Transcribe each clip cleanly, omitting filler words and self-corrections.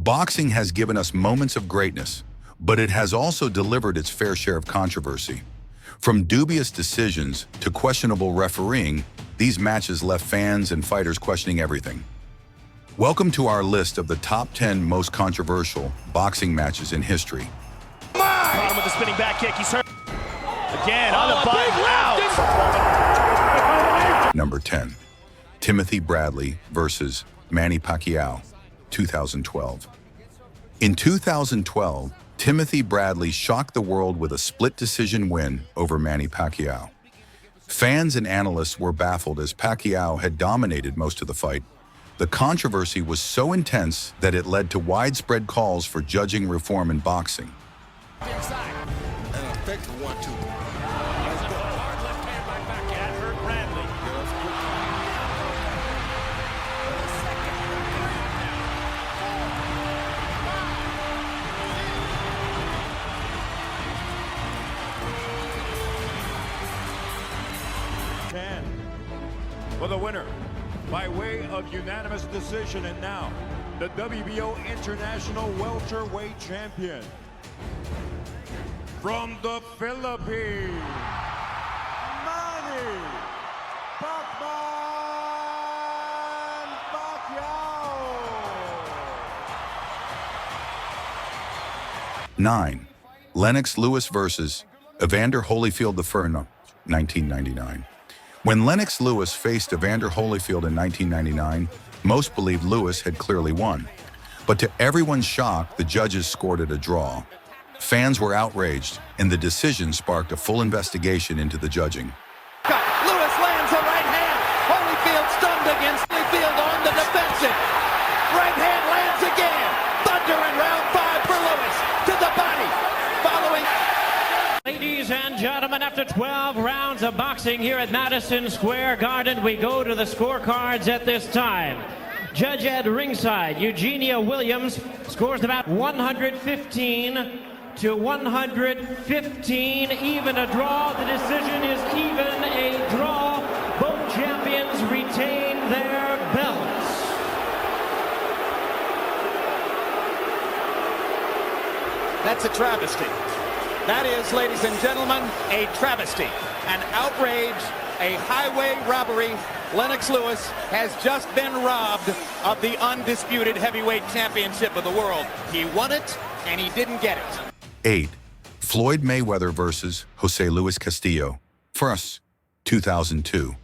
Boxing has given us moments of greatness, but it has also delivered its fair share of controversy. From dubious decisions to questionable refereeing, these matches left fans and fighters questioning everything. Welcome to our list of the top 10 most controversial boxing matches in history. Caught him with a spinning back kick. He's hurt. Again, on the bike. Out. Number 10. Timothy Bradley versus Manny Pacquiao, 2012. In 2012, Timothy Bradley shocked the world with a split decision win over Manny Pacquiao. Fans and analysts were baffled as Pacquiao had dominated most of the fight. The controversy was so intense that it led to widespread calls for judging reform in boxing. Inside. An effective 1-2. Let's go. Hard left hand by Pacquiao. Hurt Bradley. For the winner, by way of unanimous decision, and now the WBO International Welterweight Champion from the Philippines, Manny Pacquiao. 9. Lennox Lewis versus Evander Holyfield I, 1999. When Lennox Lewis faced Evander Holyfield in 1999, most believed Lewis had clearly won. But to everyone's shock, the judges scored it a draw. Fans were outraged, and the decision sparked a full investigation into the judging. Lewis lands a right hand. Holyfield stunned against Holyfield on the defensive. Right hand lands again. Thunder in round 5 for Lewis. To the body. Following. Ladies and gentlemen, after 12 rounds of boxing here at Madison Square Garden, we go to the scorecards at this time. Judge at ringside, Eugenia Williams, scores about 115 to 115, even a draw. The decision is even a draw. Both champions retain their belts. That's a travesty. That is, ladies and gentlemen, a travesty, an outrage, a highway robbery. Lennox Lewis has just been robbed of the undisputed heavyweight championship of the world. He won it, and he didn't get it. 8. Floyd Mayweather versus José Luis Castillo, first, 2002.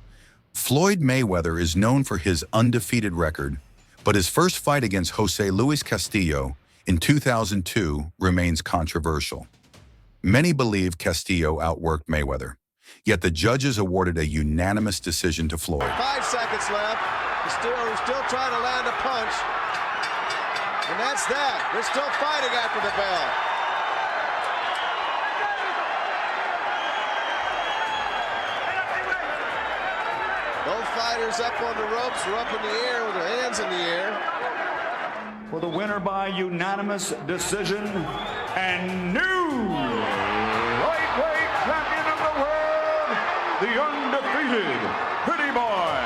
Floyd Mayweather is known for his undefeated record, but his first fight against José Luis Castillo in 2002 remains controversial. Many believe Castillo outworked Mayweather, yet the judges awarded a unanimous decision to Floyd. 5 seconds left. Still trying to land a punch. And that's that. They're still fighting after the bell. Both fighters up on the ropes, or up in the air with their hands in the air. For the winner by unanimous decision and new lightweight champion of the world, the undefeated pretty boy,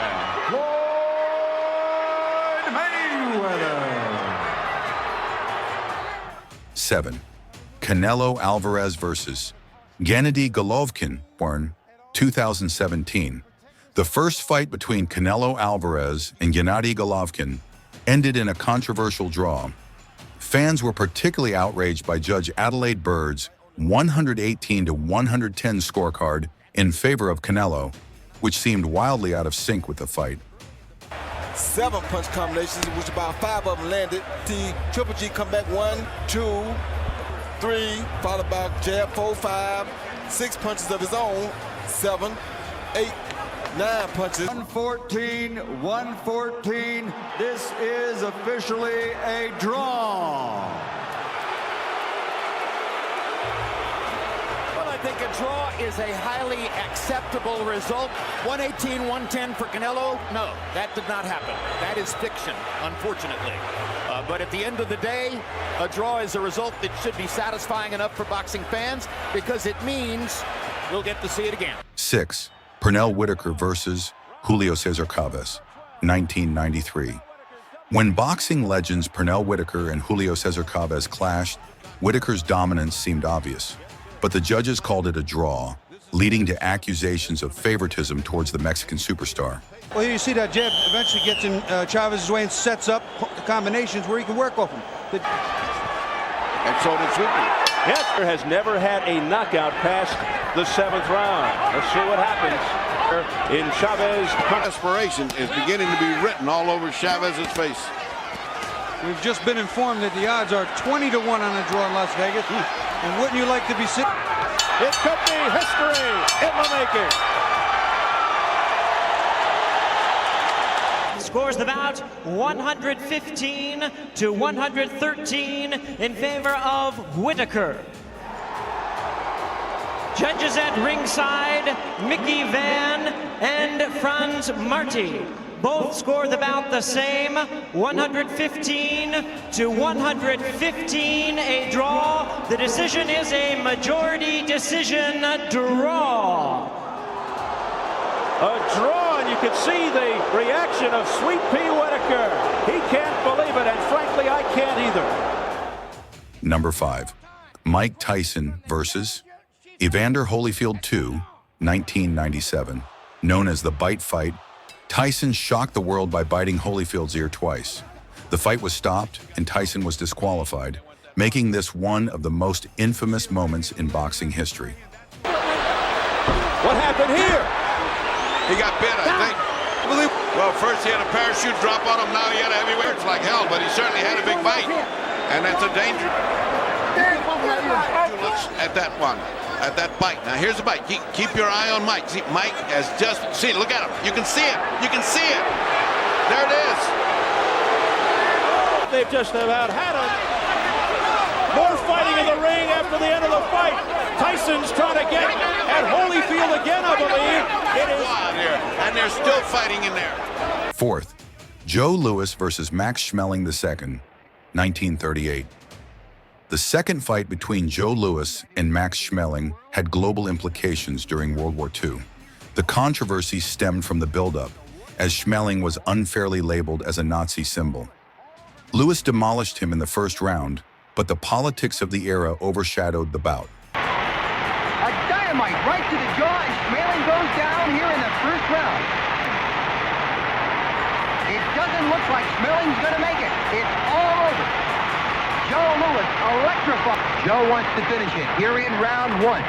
Floyd Mayweather. 7. Canelo Alvarez versus Gennady Golovkin, born 2017. The first fight between Canelo Alvarez and Gennady Golovkin ended in a controversial draw. Fans were particularly outraged by Judge Adelaide Bird's 118 to 110 scorecard in favor of Canelo, which seemed wildly out of sync with the fight. 7 punch combinations, which about 5 of them landed. Triple G come back 1, 2, 3, followed by jab 4, 5, 6 punches of his own, 7, 8, 9 punches. 114. This is officially a draw. Well, I think a draw is a highly acceptable result. 118-110 for Canelo. No, that did not happen. That is fiction, unfortunately. But at the end of the day, a draw is a result that should be satisfying enough for boxing fans because it means we'll get to see it again. 6. Pernell Whitaker versus Julio Cesar Chavez, 1993. When boxing legends Pernell Whitaker and Julio Cesar Chavez clashed, Whitaker's dominance seemed obvious, but the judges called it a draw, leading to accusations of favoritism towards the Mexican superstar. Well, here you see that jab eventually gets in Chavez's way and sets up combinations where he can work off him. And so did Sweepy. Hester has never had a knockout past the 7th round. Let's see what happens in Chavez. Desperation is beginning to be written all over Chavez's face. We've just been informed that the odds are 20 to 1 on a draw in Las Vegas. And wouldn't you like to be sitting? It could be history in the making. Scores the bout 115 to 113 in favor of Whitaker. Judges at ringside, Mickey Van and Franz Marty. Both score the bout the same, 115 to 115, a draw. The decision is a majority decision draw. A draw, and you can see the reaction of Sweet Pea Whitaker. He can't believe it, and frankly, I can't either. Number 5, Mike Tyson versus Evander Holyfield II, 1997. Known as the Bite Fight, Tyson shocked the world by biting Holyfield's ear twice. The fight was stopped, and Tyson was disqualified, making this one of the most infamous moments in boxing history. What happened here? He got bit, I think. Well, first he had a parachute drop on him, now he had a heavy weight. It's like hell, but he certainly had a big bite. And that's a danger. Two looks at that one, at that bite. Now here's the bite. Keep your eye on Mike. See, Mike has just, see, look at him. You can see it. You can see it. There it is. They've just about had it. More fighting in the ring after the end of the fight. Tyson's trying to get at Holyfield again, I believe. It is. And they're still fighting in there. 4th, Joe Louis versus Max Schmeling II, 1938. The second fight between Joe Louis and Max Schmeling had global implications during World War II. The controversy stemmed from the buildup, as Schmeling was unfairly labeled as a Nazi symbol. Louis demolished him in the first round, but the politics of the era overshadowed the bout. A dynamite right to the jaw, and Schmeling goes down here in the first round. It doesn't look like Schmeling's going to make it. It's all over. Joe Louis electrified. Joe wants to finish it here in round 1.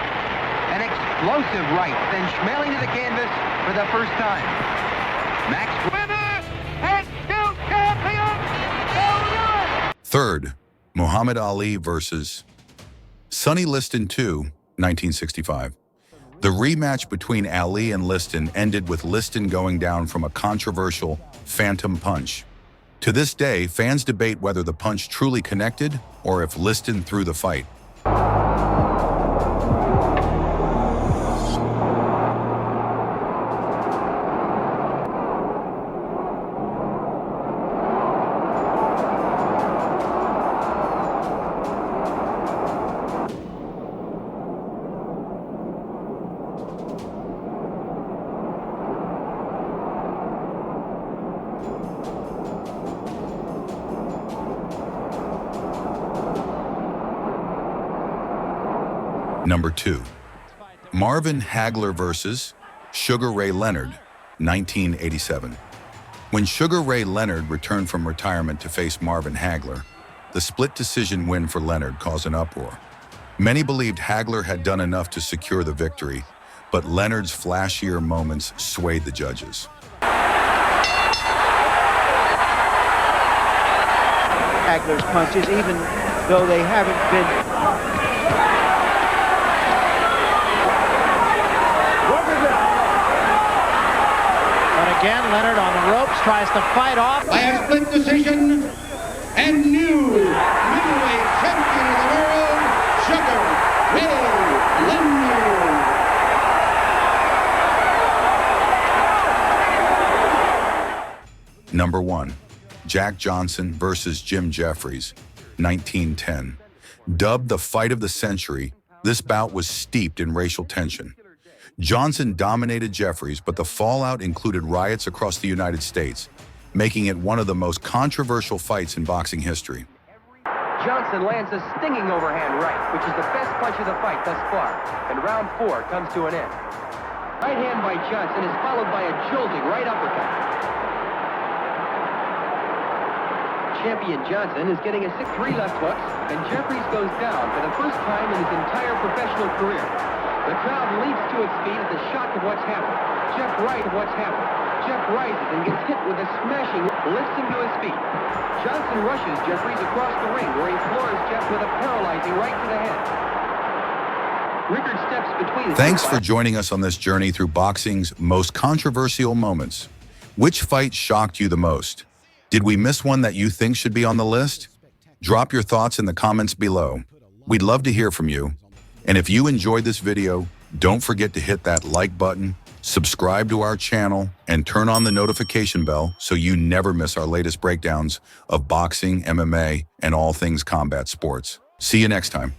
An explosive right sends Schmeling to the canvas for the first time. Max winner and still champion, Joe Louis. 3rd, Muhammad Ali versus Sonny Liston II, 1965. The rematch between Ali and Liston ended with Liston going down from a controversial phantom punch. To this day, fans debate whether the punch truly connected or if Liston threw the fight. Number 2, Marvin Hagler versus Sugar Ray Leonard, 1987. When Sugar Ray Leonard returned from retirement to face Marvin Hagler, the split decision win for Leonard caused an uproar. Many believed Hagler had done enough to secure the victory, but Leonard's flashier moments swayed the judges. Hagler's punches, even though they haven't been again, Leonard on the ropes, tries to fight off. By a split decision, and new middleweight champion of the world, Sugar Ray Leonard. Number 1, Jack Johnson versus Jim Jeffries, 1910. Dubbed the fight of the century, this bout was steeped in racial tension. Johnson dominated Jeffries, but the fallout included riots across the United States, making it one of the most controversial fights in boxing history. Johnson lands a stinging overhand right, which is the best punch of the fight thus far, and round 4 comes to an end. Right hand by Johnson is followed by a jolting right uppercut. Champion Johnson is getting a 6-3 left hooks, and Jeffries goes down for the first time in his entire professional career. The crowd leaps to its feet at the shock of what's happened. Jeff rises and gets hit with a smashing, lifts him to his feet. Johnson rushes Jeffries across the ring, where he floors Jeff with a paralyzing right to the head. Rickard steps between. Thanks for joining us on this journey through boxing's most controversial moments. Which fight shocked you the most? Did we miss one that you think should be on the list? Drop your thoughts in the comments below. We'd love to hear from you. And if you enjoyed this video, don't forget to hit that like button, subscribe to our channel, and turn on the notification bell so you never miss our latest breakdowns of boxing, MMA, and all things combat sports. See you next time.